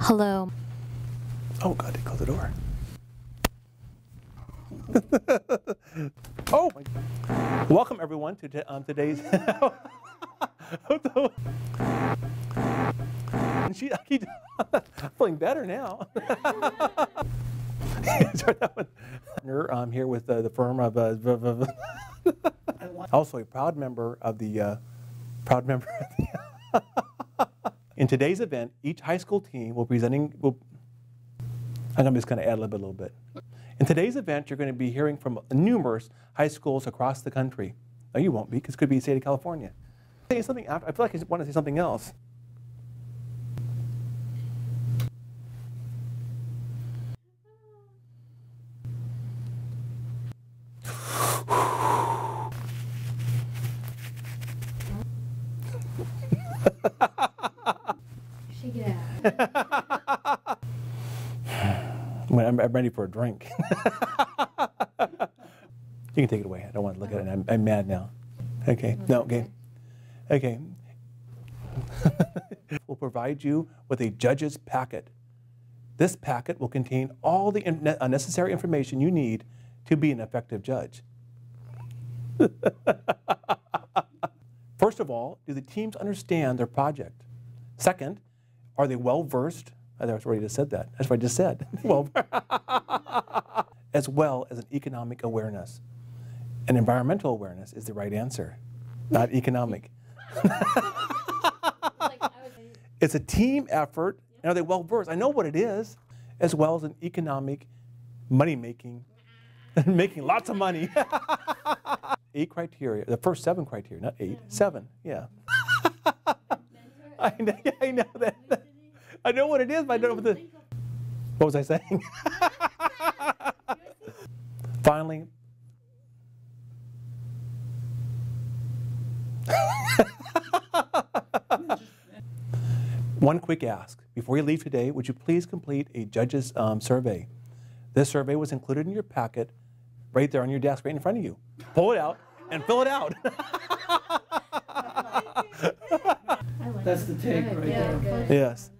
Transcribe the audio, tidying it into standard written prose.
Hello. Oh, God, they closed the door. Oh, welcome everyone to today's. I'm feeling better now. I'm here with the firm of also a proud member of the In today's event, each high school team will be presenting. I'm just going to add a little bit. In today's event, you're going to be hearing from numerous high schools across the country. No, you won't be, because it could be the state of California. Say something after. I feel like I want to say something else. Shake it out. I'm ready for a drink. You can take it away. I don't want to look at it. I'm mad now. Okay. No, okay. Okay. We'll provide you with a judge's packet. This packet will contain all the necessary information you need to be an effective judge. First of all, do the teams understand their project? Second, are they well-versed? I already just said that. That's what I just said. Well, as well as an economic awareness. And environmental awareness is the right answer, not economic. It's a team effort, and are they well-versed? I know what it is, as well as an economic, money-making, making lots of money. 8 criteria, the first 7 criteria, not 8, 7, yeah. I know that. I know what it is, but I don't know what the... What was I saying? Finally, one quick ask. Before you leave today, would you please complete a judge's survey? This survey was included in your packet right there on your desk, right in front of you. Pull it out and fill it out. That's the take right there. Yes.